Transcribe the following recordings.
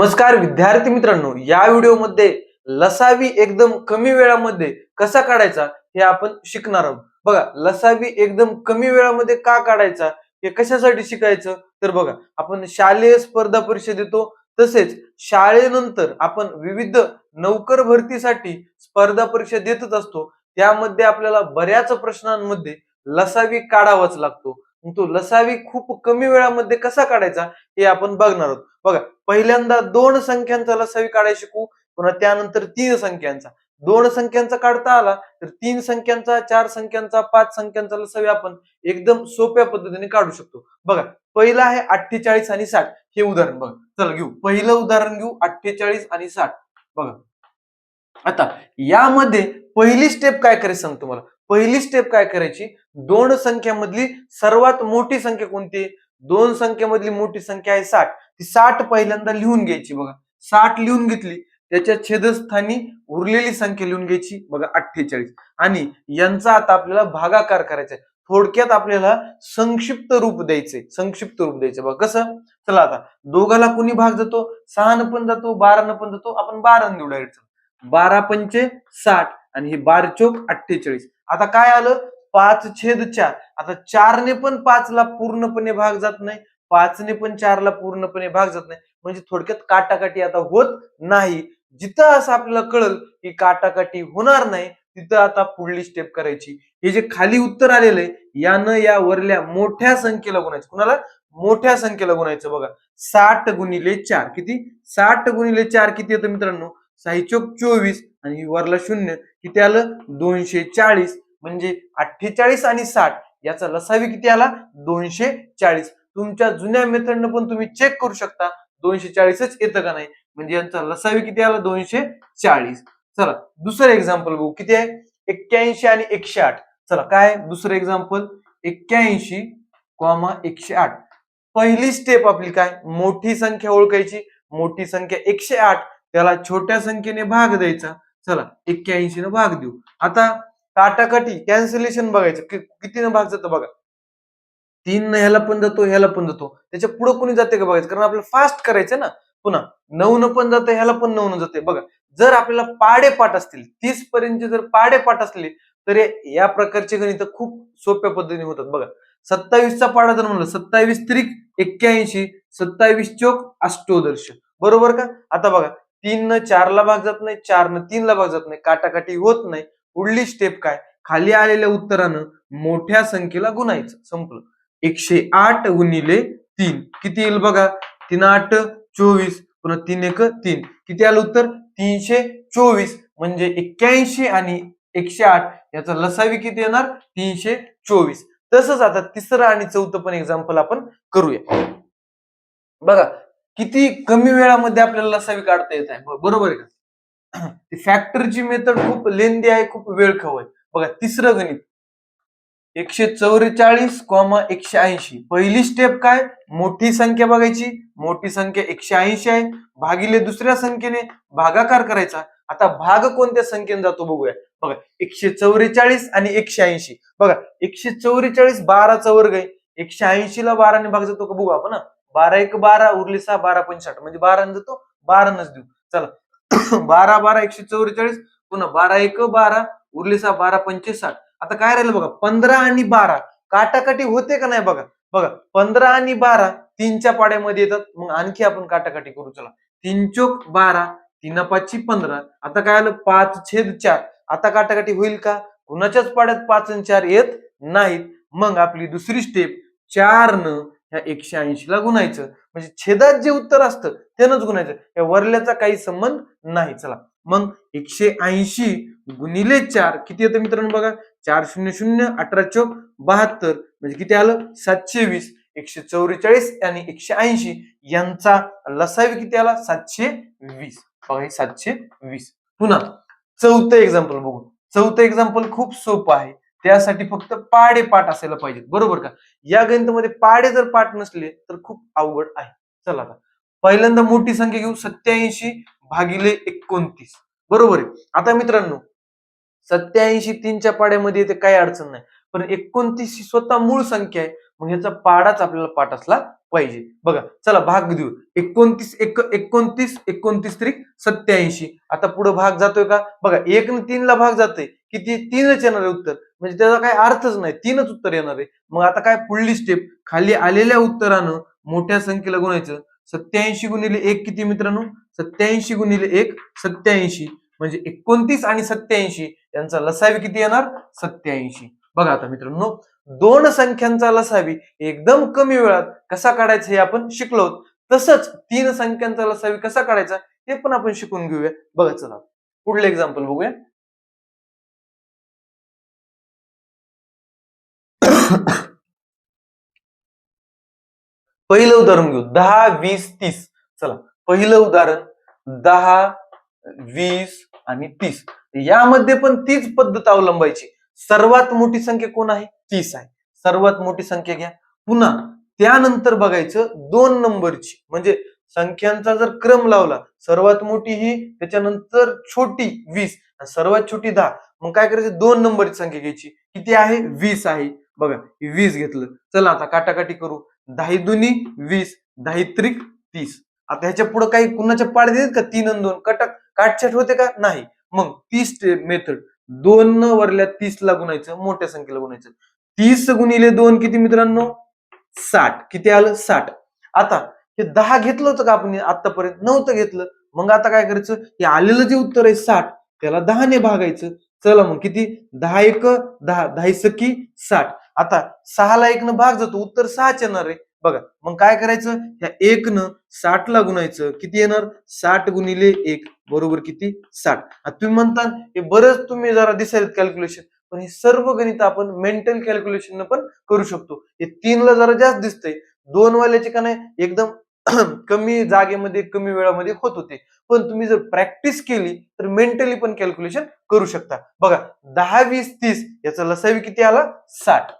नमस्कार विद्यार्थी मित्रांनो, या व्हिडिओमध्ये लसावी एकदम कमी वेळामध्ये कसा काढायचा हे आपण शिकणार आहोत. बघा, लसावी एकदम कमी वेळामध्ये का काढायचा हे कशासाठी शिकायचं तर बघा, आपण शालेय स्पर्धा परीक्षा देतो, तसेच शाळेनंतर आपण विविध नोकर भरतीसाठी स्पर्धा परीक्षा देतच असतो. त्यामध्ये आपल्याला बऱ्याच प्रश्नांमध्ये लसावी काढावाच लागतो. तो लसावी खूप कमी वेळामध्ये कसा काढायचा हे आपण बघणार आहोत. बघा, पहिल्यांदा दोन संख्यांचा लसावी काढायला शिकू, पुन्हा त्यानंतर तीन संख्यांचा. दोन संख्यांचा काढता आला तर तीन संख्यांचा, चार संख्यांचा, पाच संख्यांचा लसावी आपण एकदम सोप्या पद्धतीने काढू शकतो. बघा, पहिलं आहे 48 आणि 60 हे उदाहरण. बघा, चला घेऊ पहिलं उदाहरण घेऊ, 48 आणि 60. बघा, आता यामध्ये पहिली स्टेप काय करायची सांग तुम्हाला. पहिली स्टेप काय करायची, दोन संख्यामधली सर्वात मोठी संख्या कोणती? दोन संख्येमधली मोठी संख्या आहे 60. ती 60 पहिल्यांदा लिहून घ्यायची. बघा, 60 लिहून घेतली, त्याच्या छेदस्थानी उरलेली संख्या लिहून घ्यायची. बघा, 48. आणि यांचा आता आपल्याला भागाकार करायचा आहे. थोडक्यात आपल्याला संक्षिप्त रूप द्यायचंय. संक्षिप्त रूप द्यायचं. बघा कसं, चला आता दोघाला कोणी भाग जातो, 6 न पण जातो, 12 न पण जातो. आपण 12 निवडू डायरेक्ट. 12 पंचे 60 आणि हे 12 चोक 48. आता काय आलं, 5/4. आता 4 ने पण 5 ला पूर्णपणे भाग जात नाही, 5 ने पण 4 ला पूर्णपणे भाग जात नाही. म्हणजे थोडक्यात काटाकाटी आता होत नाही. जिथं असं आपल्याला कळल की काटाकाटी होणार नाही, तिथं आता पुढली स्टेप करायची. हे जे खाली उत्तर आलेलं आहे यानं या वरल्या मोठ्या संख्येला गुणायचं. कुणाला? मोठ्या संख्येला गुणायचं. बघा, 60 गुणिले 4 किती? 60 गुणिले 4 किती येतं मित्रांनो? 6 चोक 24 आणि वरला 0 किती आलं? 240. म्हणजे 48 आणि 60 याचा लसावी किती आला? 240. तुमच्या जुन्या मेथडनं पण तुम्ही चेक करू शकता 240च येतं का नाही. म्हणजे यांचा लसावी किती आला? 240. चला दुसरं एक्झाम्पल बघू. किती आहे? 81 आणि 108. चला काय दुसरं एक्झाम्पल, 81, 108. पहिली स्टेप आपली काय, मोठी संख्या ओळखायची. मोठी संख्या 108, त्याला छोट्या संख्येने भाग द्यायचा. चला 81 ने भाग देऊ. आता काटाकाटी कॅन्सलेशन बघायचं, कितीनं भाग जातं. बघा, 3 न ह्याला पण जातो, ह्याला पण जातो. त्याच्या पुढे कोणी जाते का बघायचं, कारण आपल्याला फास्ट करायचं ना. पुन्हा 9 न पण जाते, ह्याला पण 9 न जाते. बघा, जर आपल्याला पाडेपाठ असतील, 30 पर्यंत जर पाडेपाठ असले तर या प्रकारचे गणित खूप सोप्या पद्धतीने होतात. बघा, 27 चा पाडा जर म्हणलं, 27 त्रिक 81, 27 चोक अष्टोदर्श. बरोबर का? आता बघा, 3 न 4 ला भाग जात नाही, 4 न 3 ला भाग जात नाही, काटाकाटी होत नाही. पुढली स्टेप काय, खाली आलेल्या उत्तरानं मोठ्या संख्येला गुणायचं. संपलं. 108 गुणिले 3 किती येईल? बघा, 3 8 24, पुन्हा 3 1 3. किती आलं उत्तर? 324. म्हणजे 81 आणि 108 याचा लसावी किती येणार? 324. तसंच आता तिसरं आणि चौथं पण एक्झाम्पल आपण करूया. बघा, किती कमी वेळामध्ये आपल्याला लसावी काढता येत आहे. बरोबर आहे का? फॅक्टरची मेथड खूप लेंदी आहे, खूप वेळखाऊ आहे. बघा, तिसरं गणित 144, 180. पहिली स्टेप काय, मोठी संख्या बघायची. मोठी संख्या 180 आहे, भागिले दुसऱ्या संख्येने भागाकार करायचा. आता भाग कोणत्या संख्येने जातो बघूया. बघा, 144 आणि 180. बघा, 144 12चा वर्ग आहे, 180 ला 12 ने भाग जातो का बघू आपण. 12 1 12, उरले 6, 12 65. म्हणजे 12 ने जातो, 12 नच देऊ. चला 12 12 144, पुन्हा 12 1 12, उरले 6, 12 5 60. आता काय राहिलं बघा, 15 आणि 12 काटाकाटी होते का नाही. बघा बघा, 15 आणि 12 तीनच्या पाड्यामध्ये येतात. मग आणखी आपण काटाकाटी करू. चला, 3 चोक 12, 3 5 15. आता काय आलं, 5/4. आता काटाकाटी होईल का? कुणाच्याच पाड्यात 5 आणि 4 येत नाहीत. मग आपली दुसरी स्टेप, 4 न ह्या 180 ला गुणायचं. म्हणजे छेदात जे उत्तर असतं त्यानंच गुणायचं, या वरल्याचा काही संबंध नाही. चला मग 180 गुणिले 4 किती येतं मित्रांनो? बघा, 4 0 0, 18 चोक 72. म्हणजे किती आलं? 720. 144 आणि 180 यांचा लसावी किती आला? 720. बघा, हे 720. पुन्हा चौथं एक्झाम्पल बघू. चौथं एक्झाम्पल खूप सोपं आहे, त्यासाठी फक्त पाडे पाठ असायला पाहिजे. बरोबर का? या गणितामध्ये पाडे जर पाठ नसले तर खूप अवघड आहे. चला आता पहिल्यांदा मोठी संख्या घेऊ, 87 भागिले 29. बरोबर आहे. आता मित्रांनो, 87 तीनच्या पाड्यामध्ये येते, काही अडचण नाही. पण 29 ही स्वतः मूळ संख्या आहे. मग ह्याचा पाडाच आपल्याला पाठ असला पाहिजे. बघा चला भाग देऊ. 29 त्रिक 87. आता पुढे भाग जातोय का? बघा 1 न 3 ला भाग जातोय, किती 3च येणार आहे उत्तर, म्हणजे त्याचा काही अर्थच नाही, 3च उत्तर येणार आहे. मग आता काय पुढली स्टेप, खाली आलेल्या उत्तरानं मोठ्या संख्येला गुणायचं. 87 गुणिले 1 किती मित्रांनो? 87 गुणिले 1 87, म्हणजे 29 आणि 87 यांचा लसावी किती येणार? 87. बघा आता मित्रांनो, दोन संख्यांचा लसावी एकदम कमी वेळात कसा काढायचा हे आपण शिकलो. तसंच तीन संख्यांचा लसावी कसा काढायचा हे पण आपण शिकून घेऊया. बघा चला पुढलं एक्झाम्पल बघूया. पहिलं उदाहरण घेऊ. 10, 20, 30. चला पहिलं उदाहरण 10, 20 आणि 30. यामध्ये पण तीच पद्धत अवलंबायची. सर्वात मोठी संख्या कोण आहे? 30 आहे. सर्वात मोठी संख्या घ्या. पुन्हा त्यानंतर बघायचं 2 नंबरची, म्हणजे संख्यांचा जर क्रम लावला, सर्वात मोठी ही, त्याच्यानंतर छोटी 20, सर्वात छोटी 10. मग काय करायचं? 2 नंबरची संख्या घ्यायची. किती आहे? 20 आहे. बघा 20 घेतलं. चला आता काटाकाटी करू. 10 दुनी 20, 10 त्रिक 30. आता ह्याच्या पुढे काही कुणाच्या पाड देत का? 3 आणि 2 काटछाट होते का? नाही. मग 30 मेथड, 2 वरल्या 30 ला गुणायचं, मोठ्या संख्येला गुणायचं. 30 गुणिले 2 किती मित्रांनो? 60. किती आलं? 60. आता हे 10 घेतलं होतं का आपण आतापर्यंत? नव्हतं घेतलं. मग आता काय करायचं? हे आलेलं जे उत्तर आहे 60, त्याला 10 ने भागायचं. चला मग किती? 10 एक 10, 10 सकी 60. आता 6 ला 1 न भाग जातो, उत्तर 6च येणार आहे. बघा मग काय करायचं? त्या 1 न 60 ला गुणायचं. किती येणार? 60 गुणिले 1 बरोबर किती? 60. तुम्ही म्हणता हे बरंच तुम्ही जरा दिसायला कॅल्क्युलेशन, पण हे सर्व गणित आपण मेंटल कॅल्क्युलेशन पण करू शकतो. हे 3 ला जरा जास्त दिसतंय, 2 वाल्याचे का नाही एकदम कमी जागेमध्ये कमी वेळामध्ये होत होते. पण तुम्ही जर प्रॅक्टिस केली तर मेंटली पण कॅल्क्युलेशन करू शकता. बघा 10, 20, 30 याचा लसावी किती आला? 60.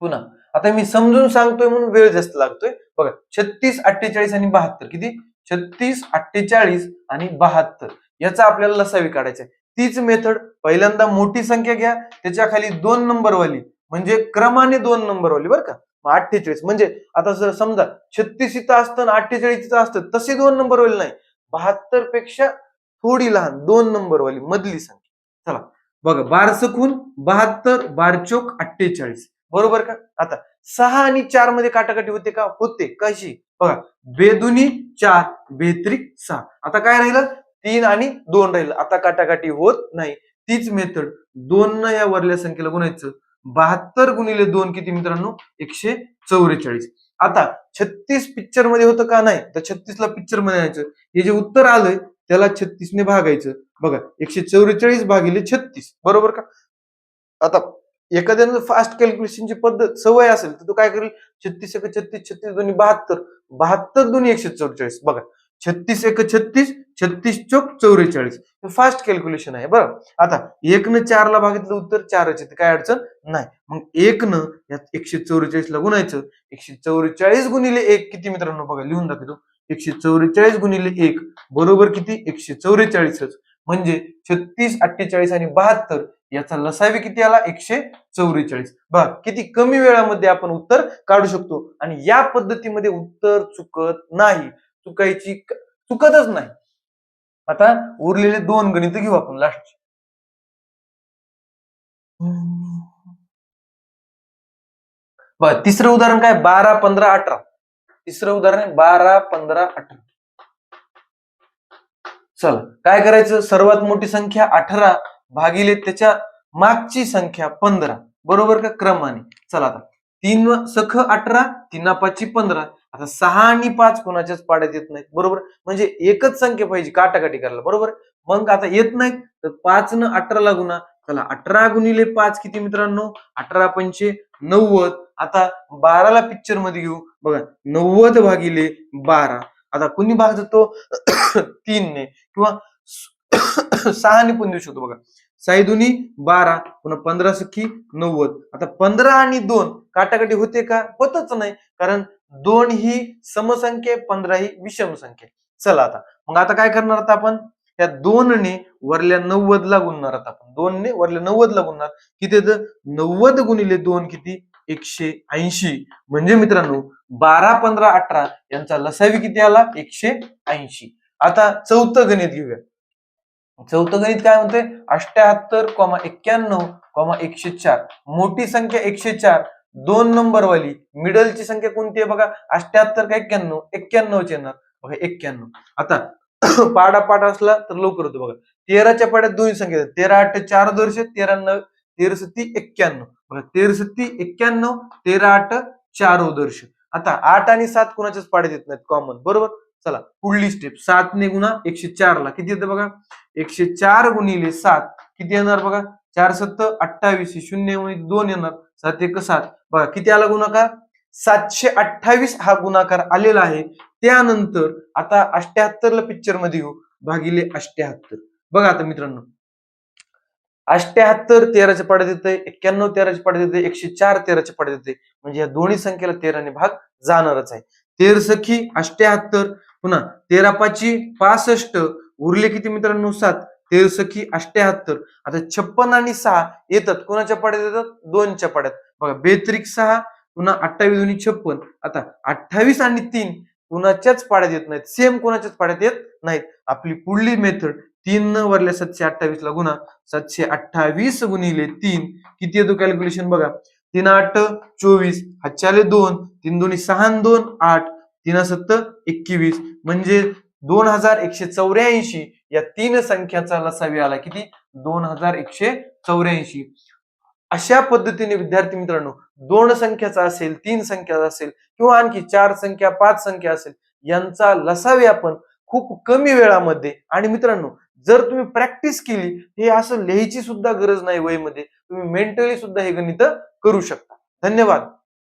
पुन्हा आता मी समजून सांगतोय म्हणून वेळ जास्त लागतोय. बघा 36, 48 आणि 72. किती? 36, 48 आणि 72 याचा आपल्याला लसावी काढायचा आहे. तीच मेथड, पहिल्यांदा मोठी संख्या घ्या, त्याच्या खाली 2 नंबरवाली, म्हणजे क्रमाने 2 नंबरवाली बरं का. 48 म्हणजे आता जर समजा 36 इथं असतं आणि 48 इथं असतं, तसे 2 नंबरवाली नाही, 72 पेक्षा थोडी लहान 2 नंबरवाली मधली संख्या. चला बघा 12 सकून 72, 12 चोक 48 बरोबर का? आता 6 आणि 4 मध्ये काटाकाटी होते का? होते. कशी? बघा बेदुनी 4, बेत्रिक 6. आता काय राहिलं? 3 आणि 2 राहिलं. आता काटाकाटी होत नाही. तीच मेथड, 2 न या वरल्या संख्येला गुणायचं. 72 गुणिले 2 किती मित्रांनो? 144. आता 36 पिक्चर मध्ये होतं का? नाही. तर 36 ला पिक्चर मध्ये यायचं. हे जे उत्तर आलंय त्याला 36 ने भागायचं. बघा 144 भागिले 36 बरोबर का? आता एखाद्यानं फास्ट कॅल्क्युलेशनची पद्धत सवय असेल तर तो काय करेल? 36 एक 36, 36 दोन्ही 72, 72 दोन्ही 144. बघा 36 एक 36, 36 चोक 44. फास्ट कॅल्क्युलेशन आहे बरं. आता 1 न 4 ला भागितलं उत्तर 4च येते, काय अडचण नाही. मग 1 न यात 144 ला गुणायचं. 144 गुणिले 1 किती मित्रांनो? बघा लिहून दाखवतो. 144 गुणिले 1 बरोबर किती? 144. म्हणजे 36, 48 आणि 72 याचा लसावी किती आला? 144. बघा किती कमी वेळामध्ये आपण उत्तर काढू शकतो, आणि या पद्धतीमध्ये उत्तर चुकत नाही, चुकतच नाही. आता उरलेले 2 गणित घेऊ आपण लास्ट. बघा तिसरं उदाहरण काय? 12, 15, 18. तिसरं उदाहरण आहे 12, 15, 18. चला काय करायचं? सर्वात मोठी संख्या 18 भागिले त्याच्या मागची संख्या 15 बरोबर का? क्रमाने. चला आता 3 सख 18, 3 पाची 15. आता 6 आणि 5 कोणाच्याच पाड्यात येत नाहीत बरोबर, म्हणजे एकच संख्या पाहिजे काटाकाटी करायला बरोबर. मग आता येत नाहीत तर 5 न 18 ला गुणा. चला 18 गुणिले 5 किती मित्रांनो? 18 पंचे 90. आता 12 ला पिक्चर मध्ये घेऊ. बघा 90 भागिले 12. आता कुणी भाग जातो? 3 ने, किंवा 6 ने पण देऊ शकतो. बघा 6 दुनी 12, पुन्हा 15 सखी 90. आता 15 आणि 2 काटाकाटी होते का? होतच नाही, कारण 2 ही समसंख्या, 15 ही विषम संख्या. चला आता मग आता काय करणार आता आपण? त्या 2 ने वरल्या 90 ला गुणणार. आता आपण 2 ने वरल्या 90 ला गुणणार. किती येतं? 90 गुणिले 2 किती? 180. म्हणजे मित्रांनो 12, 15, 18 यांचा लसावी किती आला? 180. आता चौथं गणित घेऊया. चौथं गणित काय म्हणते? 78,91,104. मोठी संख्या 104, 2 नंबर वाली मिडलची संख्या कोणती आहे बघा? 78 का 91? 91 येणार बघा, 91. आता पाडापाड असला तर लवकर होतो बघा. 13च्या पाड्यात दोन्ही संख्या 13 8 4 वर्ष 13 13 सत्ती 91 बघा. 13 सत्ती 91, 13 8 4 वर्ष. आता 8 आणि 7 कुणाच्याच पाड्यात येत नाहीत कॉमन, बरोबर. चला पुढली स्टेप. 7 ने गुणा 104 ला किती येतं बघा? 104 गुणिले 7 किती येणार बघा? 4 7 28, 0 2 येणार, 7 1 7 बघा. किती आला गुणाकार? 728 हा गुणाकार आलेला आहे. त्यानंतर आता 78 ला पिक्चर मध्ये येऊ, भागिले 78 बघा. आता मित्रांनो 78 13च्या पाड्यात येते, 91 13च्या पाड्यात येते, 104 13च्या पाड्यात येते. म्हणजे या दोन्ही संख्येला 13 ने भाग जाणारच आहे. 13 सखी 78, पुन्हा 13 पाची 65, उरले किती मित्रांनो? 7. 13 सखी 78. आता 56 आणि 6 येतात कोणाच्या पाड्यात येतात? 2च्या पाड्यात बघा. 42 6, पुन्हा 28 2 56. आता 28 आणि 3 कुणाच्याच पाड्यात येत नाहीत, सेम कोणाच्याच पाड्यात येत नाहीत. आपली पुढली मेथड 3 वरल्या 728 ला गुणा. 728 गुणिले 3 किती येतो? कॅल्क्युलेशन बघा. 3 8 24, हातच्याले 2, 3 2 6 2 8, 3 7 21. म्हणजे 2184 या तीन संख्याचा लसावी आला. किती? 2184. अशा पद्धतीने विद्यार्थी मित्रांनो, 2 संख्याचा असेल, 3 संख्याचा असेल किंवा आणखी 4 संख्या 5 संख्या असेल, यांचा लसावी आपण खूप कमी वेळामध्ये, आणि मित्रांनो जर तुम्ही प्रॅक्टिस केली, हे असं लिहायची सुद्धा गरज नाही वहीमध्ये, तुम्ही मेंटली सुद्धा हे गणित करू शकता. धन्यवाद.